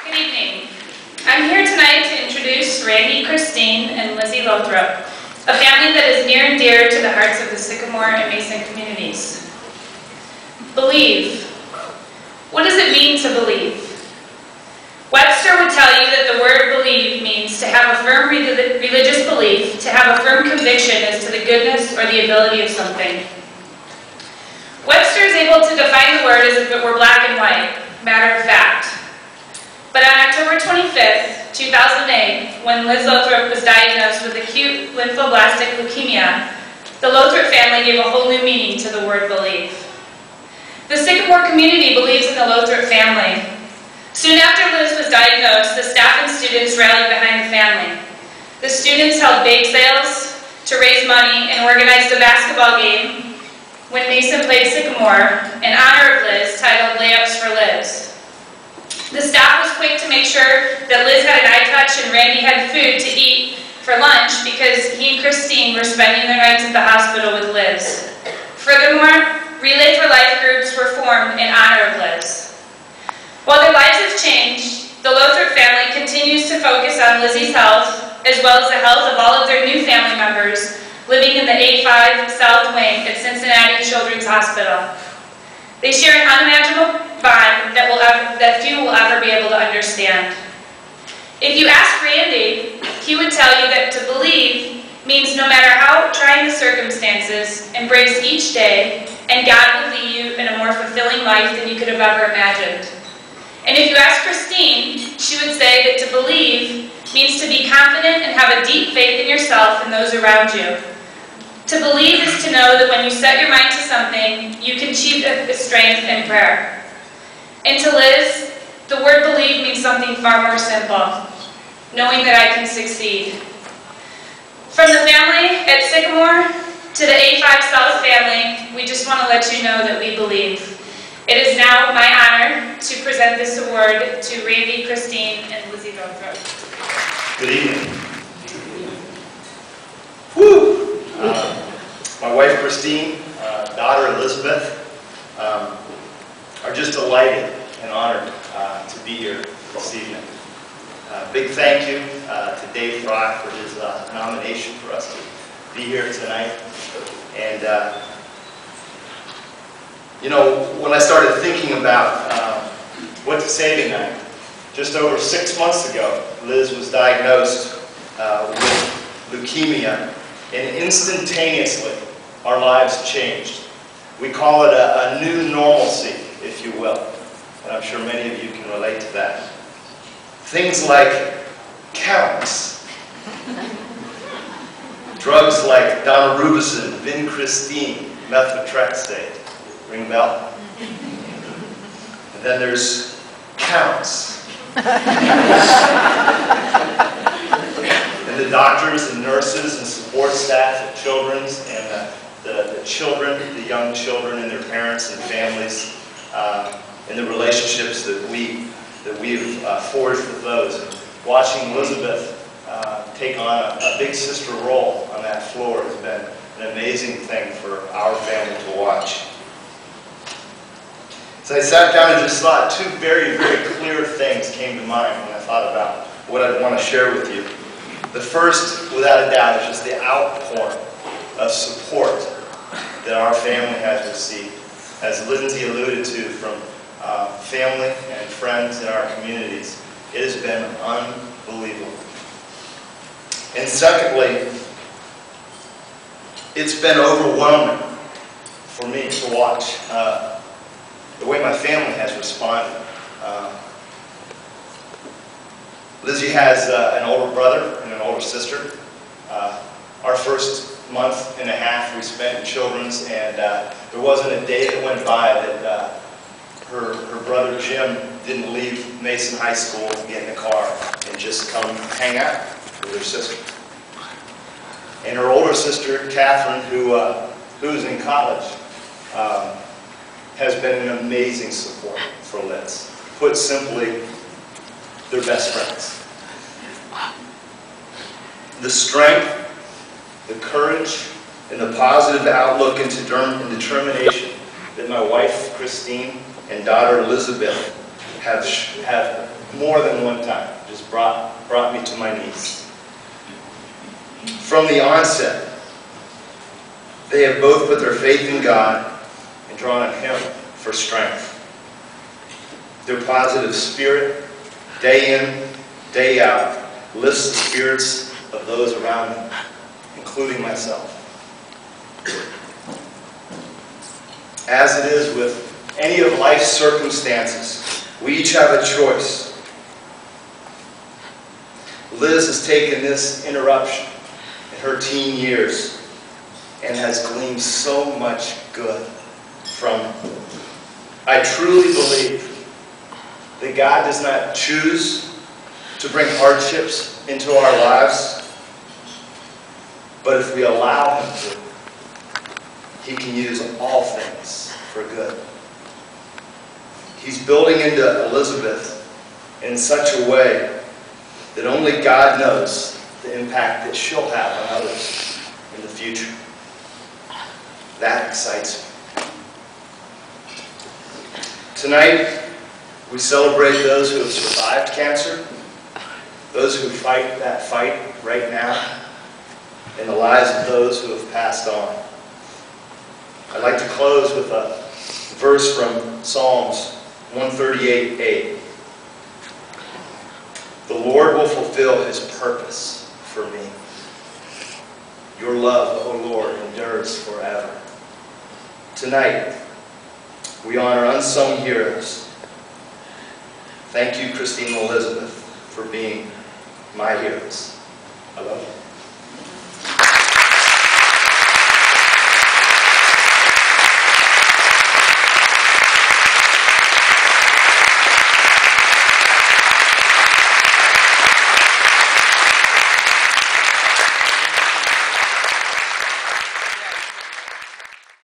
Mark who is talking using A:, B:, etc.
A: Good evening. I'm here tonight to introduce Randy, Christine, and Lizzie Lothrop, a family that is near and dear to the hearts of the Sycamore and Mason communities. Believe. What does it mean to believe? Webster would tell you that the word believe means to have a firm religious belief, to have a firm conviction as to the goodness or the ability of something. Webster is able to define the word as if it were black and white, matter of fact. But on October 25th, 2008, when Liz Lothrop was diagnosed with acute lymphoblastic leukemia, the Lothrop family gave a whole new meaning to the word believe. The Sycamore community believes in the Lothrop family. Soon after Liz was diagnosed, the staff and students rallied behind the family. The students held bake sales to raise money and organized a basketball game when Mason played Sycamore in honor of Liz, titled Layups for Liz. The staff was quick to make sure that Liz had an eye touch and Randy had food to eat for lunch because he and Christine were spending their nights at the hospital with Liz. Furthermore, Relay for Life groups were formed in honor of Liz. While their lives have changed, the Lothrop family continues to focus on Lizzie's health as well as the health of all of their new family members living in the A5 South Wing at Cincinnati Children's Hospital. They share an unimaginable bond that few will ever be able to understand. If you ask Randy, he would tell you that to believe means no matter how trying the circumstances, embrace each day, and God will lead you in a more fulfilling life than you could have ever imagined. And if you ask Christine, she would say that to believe means to be confident and have a deep faith in yourself and those around you. To believe is to know that when you set your mind to something, you can achieve it with strength and prayer. And to Liz, the word believe means something far more simple, knowing that I can succeed. From the family at Sycamore to the A5 South family, we just want to let you know that we believe. It is now my honor to present this award to Randy, Christine, and Lizzie Lothrop.
B: Good evening. Whew. My wife Christine, daughter Elizabeth, are just delighted and honored to be here this evening. Big thank you to Dave Frock for his nomination for us to be here tonight. And you know, when I started thinking about what to say tonight, just over 6 months ago, Liz was diagnosed with leukemia. And instantaneously, our lives changed. We call it a new normalcy, if you will. And I'm sure many of you can relate to that. Things like counts. Drugs like daunorubicin, vincristine, methotrexate. Ring a bell? And then there's counts. And the doctors and nurses and support staff at Children's and the children, the young children and their parents and families, and the relationships that we've forged with those. And watching Elizabeth take on a big sister role on that floor has been an amazing thing for our family to watch. So I sat down and just thought, two very, very clear things came to mind when I thought about what I'd want to share with you. The first, without a doubt, is just the outpouring of support that our family has received. As Lindsay alluded to, from family and friends in our communities, it has been unbelievable. And secondly, it's been overwhelming for me to watch the way my family has responded. Lizzie has an older brother and an older sister. Our first month and a half we spent in Children's, and there wasn't a day that went by that her brother Jim didn't leave Mason High School to get in the car and just come hang out with her sister. And her older sister, Catherine, who's in college, has been an amazing support for Liz. Put simply, they're best friends. The strength, the courage, and the positive outlook and determination that my wife, Christine, and daughter, Elizabeth, have more than one time. Just brought me to my knees. From the onset, they have both put their faith in God and drawn on Him for strength. Their positive spirit, day in, day out, lifts the spirits of those around them, including myself. As it is with any of life's circumstances, we each have a choice. Liz has taken this interruption in her teen years and has gleaned so much good from it. I truly believe that God does not choose to bring hardships into our lives, but if we allow Him to, He can use all things for good. He's building into Elizabeth in such a way that only God knows the impact that she'll have on others in the future. That excites me. Tonight, we celebrate those who have survived cancer, those who fight that fight right now, and the lives of those who have passed on. I'd like to close with a verse from Psalms 138:8. The Lord will fulfill His purpose for me. Your love, O Lord, endures forever. Tonight, we honor unsung heroes. Thank you, Christine and Elizabeth, for being my heroes. I love you.